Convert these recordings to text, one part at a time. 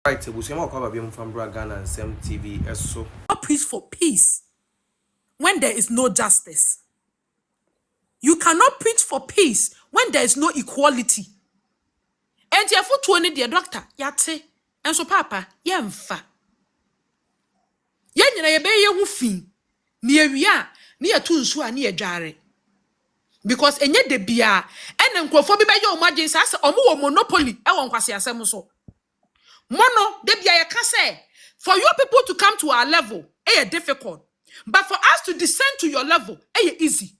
Right, we see more from Ghana and Sem TV. So, Not preach for peace when there is no justice. You cannot preach for peace when there is no equality. And you have to need the doctor, yate, and so papa, yamfa. Yen na yebe ye hu fi. Ni ewia, ni etu nsu a ni edware. Because enye de bia, ene nkrofo bi be ye omagin sa se omo wo monopoly e won kwase asem so. Mono de bia ye ka say, for you people to come to our level, it's difficult. But for us to descend to your level, it's easy.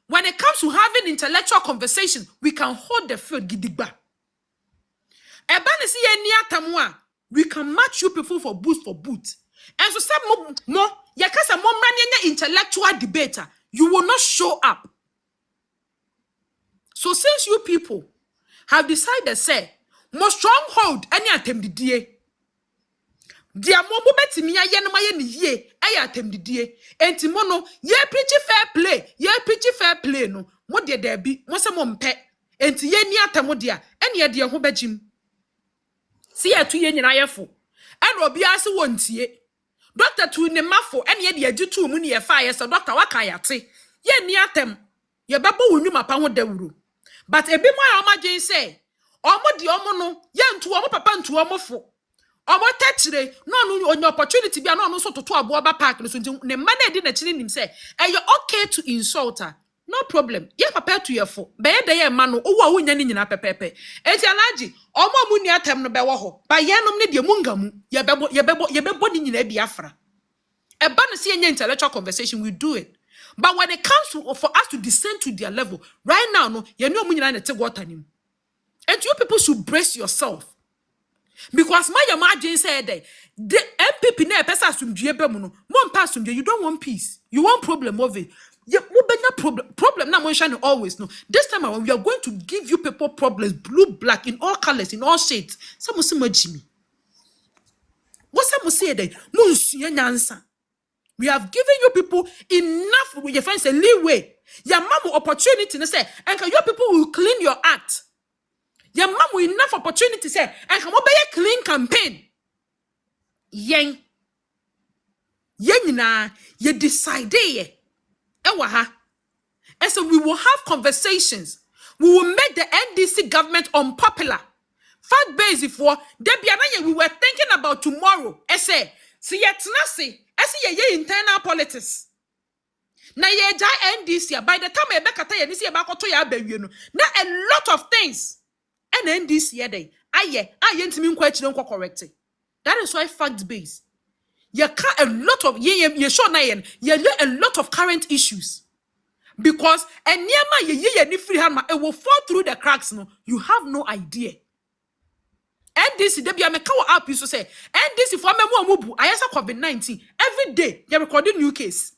When it comes to having intellectual conversation, we can hold the field gidigba. We can match you people for boot for boot. And so some more, yakasa more intellectual debater, you will not show up. So since you people have decided, say, more stronghold any attempt the dia mobo betimi aye no maye ni ye aye atemdidie enti mono ye preach fair play no mo de da bi mo se mo mpe enti ye ni atamo de a ene ye de ho bagim si atu ye nyina yefo ene obi ase wontie doctor tu ne mafo ene ye de agitu mu ne ye fa ye se doctor waka yate ye ni atem ye bebo wonu mapa ho dawuro but ebi mo a omagin say omo de omo no ye ntu omo papa ntu omo fo omo tetire no on opportunity bia no so toto abo ba park no so ne man e di na chiri nim say you okay to insult her no problem ye papa to your fo be ye ye man no owo a wonya ni nyina pepepe enti alaji omo mu ni atem no be wo ho ba ye nom ne de mungamu ye bebo ni nyina bi afra e ba no se ye intellectual conversation we do it, but when it comes to for us to descend to their level right now no ye no mu nyina na te water nim, and you people should brace yourself. Because my imagine said that the NPP na pesa asumdue be mu no mo mpa asumdue, you don't want peace, you want problem of it. You problem na mo shine always no. This time around we are going to give you people problems, blue, black, in all colors, in all shades. Some say Jimmy. What some say that mo nsua nyansa. We have given you people enough with your friends a leeway. Your mama opportunity to say, and your people will clean your act. Your mom will enough opportunity say, and come over a clean campaign. Yen na ye decide ewaha. And so we will have conversations. We will make the NDC government unpopular. Fact base for we were thinking about tomorrow. I say, see yet nasi. I see ye internal politics. Na ye ja NDC by the time ebekata ye nisi ebakoto ya abewie na a lot of things. And NDC yede aye ntimi nkwa chire nkwa correct. That is why fact base. You can a lot of ye sure na ye a lot of current issues. Because enyema ye ni free hand it will fall through the cracks no. You have no idea. NDC debi ameka wo app you say NDC for memo amubu ayesa COVID-19 every day they recording new case.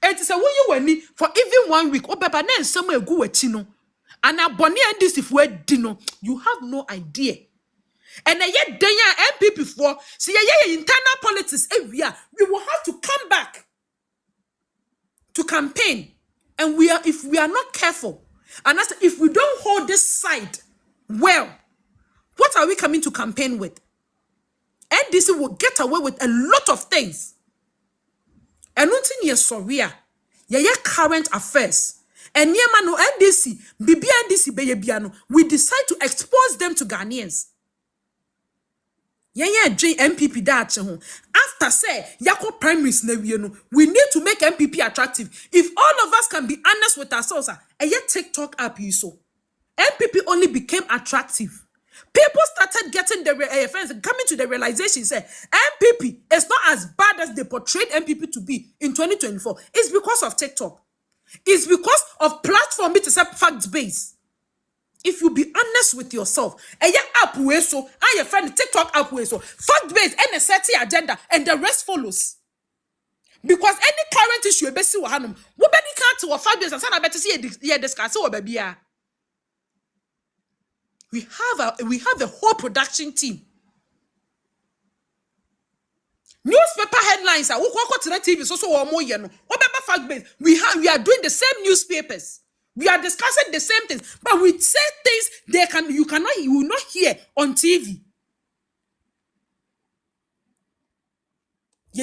And it is a when you wani for even 1 week obeba na nsem egu wachi no. And aboni NDC for dino, you have no idea. And yet denya NPP for see ye internal politics we will have to come back to campaign. And if we are not careful, and that's if we don't hold this side well, what are we coming to campaign with? NDC will get away with a lot of things. And nothing is sorry. Ye current affairs. And no NDC, NDC beyebiano, we decide to expose them to Ghanaians. MPP that after say Yako primaries we need to make MPP attractive. If all of us can be honest with ourselves, and yet TikTok app you so MPP only became attractive. People started getting the friends coming to the realization say MPP is not as bad as they portrayed MPP to be in 2024. It's because of TikTok. It's because of platform it is a fact base. If you be honest with yourself, and your app way so, and your friend TikTok app way so, fact base and a certain agenda, and the rest follows. Because any current issue you be see what hanum, we be can't to a fact base and say I better see ye discuss what baby. We have a whole production team. Newspaper headlines are to the TV so more no. Fact base. We are doing the same newspapers. We are discussing the same things, but we say things you will not hear on TV.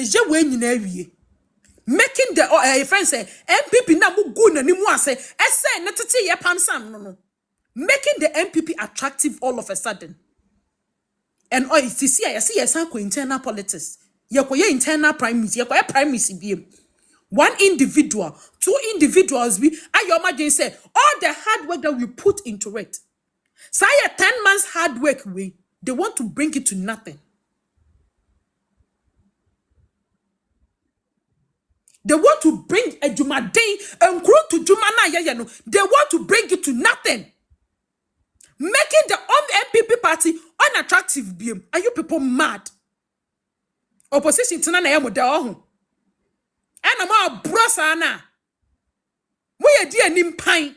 je we nyina awie making the friend say MPP na mu gu na ni mu ase ese ne tete ye pansam no making the MPP attractive all of a sudden. And you see I see yes internal politics. Ye internal primaries, ye primaries BM. One individual, two individuals we your imagine say all the hard work that we put into it. Say 10 months hard work we they want to bring it to nothing. They want to bring a Jumadei and grow to Jumana. They want to bring it to nothing. Making the MPP party unattractive. BM. Are you people mad? Opposition to Nana Yamuda. And I'm a brosana. We are dear Nimpine.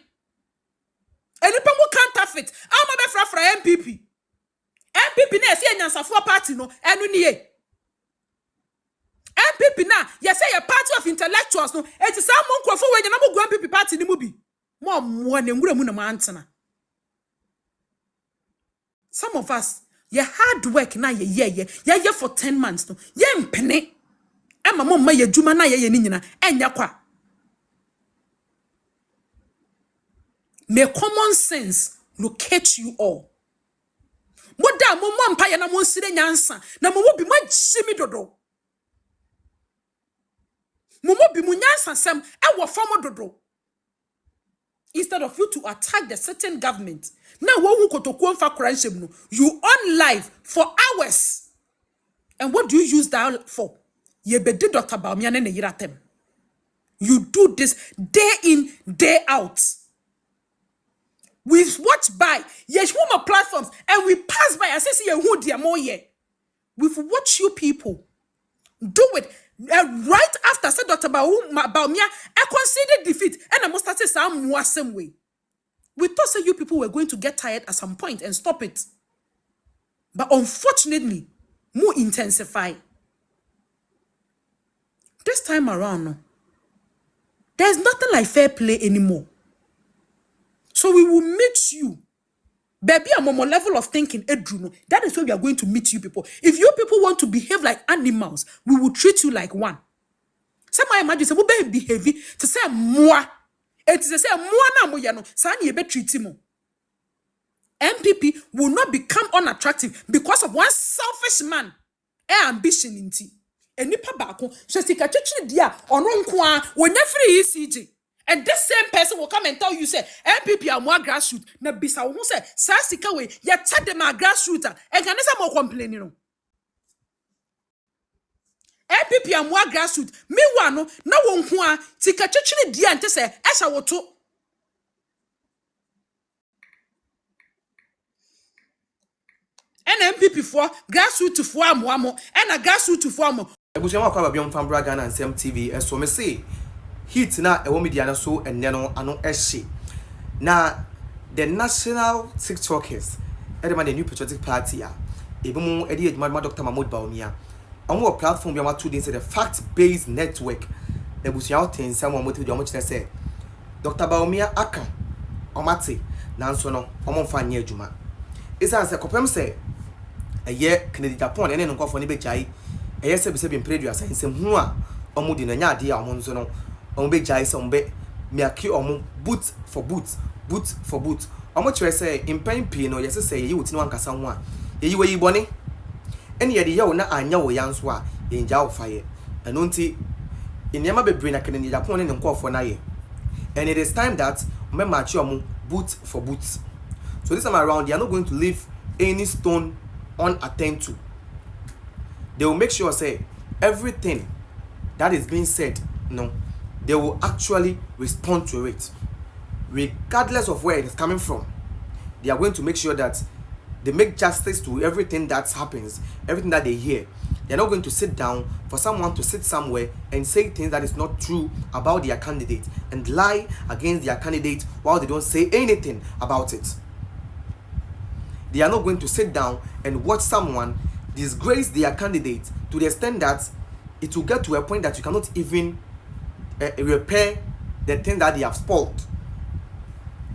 And the people counterfeit. I'm a for MPP. MPP na say nyansa for party no enu niye. MPP na you say a party of intellectuals no it is some nkrofo we na mo MPP party ni mu bi. Mo na ngura mu na mantena. Some of us your hard work na ye for 10 months no. Ye mpene. Ema mo ma ye dwuma na ye ni nyina enya kwa. May common sense locate you all. Moda mo mpa ya na mo nsire nyansa na mo bi mo chimi dodo. Mo bi mo nyansa sem e wo fam dodo. Instead of you to attack the certain government. Now wo kotoku mfa kranshim no, you on live for hours. And what do you use that for? Ye be Dr. Bawumia ne yiratem. You do this day in, day out. We watch by yes woman platforms and we pass by and say who dear more ye. We've watched you people do it right after said Dr. Bawumia I considered defeat and I must start some more same way. We thought say you people were going to get tired at some point and stop it. But unfortunately, more intensify. This time around, no, there's nothing like fair play anymore. So we will meet you. Baby, I'm on a level of thinking, Edruno. That is where we are going to meet you people. If you people want to behave like animals, we will treat you like one. Somebody imagine say, we be behaving to say moi. It is to say moi na mo yano. Sani ebe treat him. MPP will not become unattractive because of one selfish man. Ambition in tea. And nipa bako, so sika chichi dia ono nkwa wonya free ECG. And this same person will come and tell you say MPP are more grassroots. Na bisa wo say sa sika we ya tell them a grassroots and can say more complaining no. MPP are more grassroots. Me wano na wo nkwa sika chichi dia ante say esa woto. And MPP for grassroots for amwamo and a grassroots for amo. Ebusiama kwa Bawumia from Ghana and TV so me say hit na ewo media na so enne no ano ehye na the national TikTokers edema the new patriotic party a ebimu edi edwuma Dr. Bawumia omo platform bi ma 2 days the fact based network ebusiama tensam omo te omo kire say Dr. Bawumia aka omate nanso no omo mfa anya edwuma isa say kopem say eye Kennedy Japan ene nkofo ne bejai eye se bi mpredua say nsem hu a omo di na nya ade a omo nso no omo bejai se omo be miaki omo boot for boot omo kire say impan pi no yese say ye wutini wankasa ho a ye yi bone ene ye de ye wo na anya wo yanso a ye nja wo faye eno nti enema bebre na Kennedy Japan ne nkofo na ye and it is time that me match omo boot for boot. So this time around, they are not going to leave any stone unattended to. They will make sure, say, everything that is being said, no, they will actually respond to it. Regardless of where it is coming from, they are going to make sure that they make justice to everything that happens, everything that they hear. They are not going to sit down for someone to sit somewhere and say things that is not true about their candidate and lie against their candidate while they don't say anything about it. They are not going to sit down and watch someone disgrace their candidate to the extent that it will get to a point that you cannot even repair the thing that they have spoiled.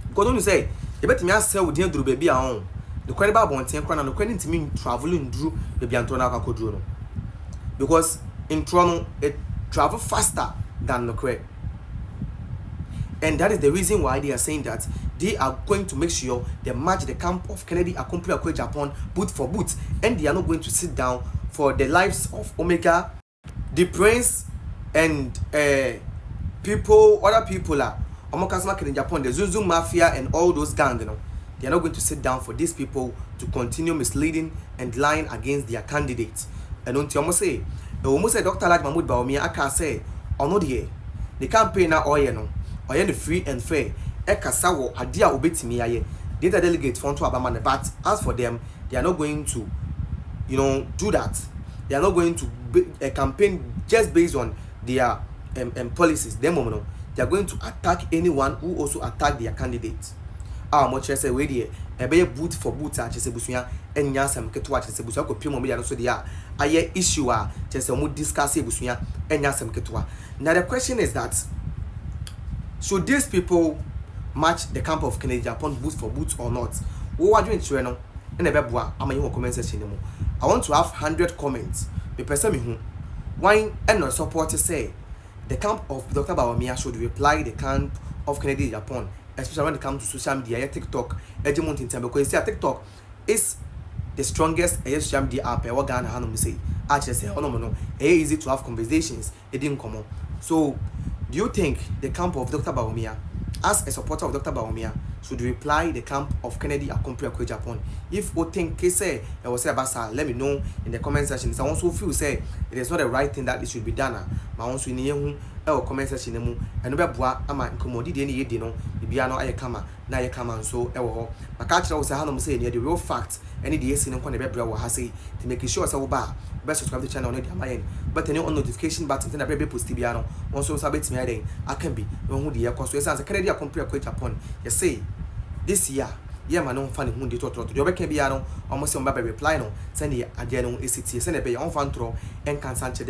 Because when you say, you better me sell with the baby on the credible bonten and the credit to me traveling through baby Antona Cacodro. Because in Toronto, it travel faster than Nokre. And that is the reason why they are saying that they are going to make sure they match the camp of Kennedy Akumpri Japan boot for boot, and they are not going to sit down for the lives of Omega, the Prince, and other people are Omokasma in Japan, the Zuzu Mafia, and all those gangs. They are not going to sit down for these people to continue misleading and lying against their candidates. And until almost say Dr. Laj Mahmoud Bawumia, I can say, or no, the campaign now, or the free and fair. Ekasawo adia obetimi aye. Data delegate front to Abamane, but as for them, they are not going to, do that. They are not going to be a campaign just based on their policies. They are going to attack anyone who also attack their candidates. Much say we there e be boot for boot a chese busua enya sam keto a chese busua ko pimo media no so dia aye issue a chese mo discuss busua enya sam keto. Now the question is that should these people match the camp of Kennedy Japan boot for boot or not? What are you no and ebeboa amayi comment section mo. I want to have 100 comments. Me person me hu why and no support say the camp of Dr. Bawumia should reply the camp of Kennedy Japan, especially when it comes to social media, TikTok, Edgemont in time, because you see, TikTok is the strongest social media app. What Ghana Hanum say, actually say, oh no, easy to have conversations. It didn't come on. So, do you think the camp of Dr. Bawumia, as a supporter of Dr. Bawumia, should reply the camp of Kennedy Akumpri Japan? If you think say it was say let me know in the comment section. I also feel say it is not the right thing that it should be done. Ma also in here comment section mu and no be boa ama nkomodi de ne yedi no bibia no ayekama na ayekama nso e wo ho maka kire wo say hanom say the real fact any the esi ne nko na be bra wo ha say to make sure say wo ba be subscribe to the channel no dey amayen but any on notification button na be post bia no won so sabet me den akan bi no hu de yakọ so say Kennedy Akumpri Japan you say this year ma no fa ne hu de totoro de obeka bia no almost say on ba reply no say ne ade no esiti say ne be on fa ntro en kan sanche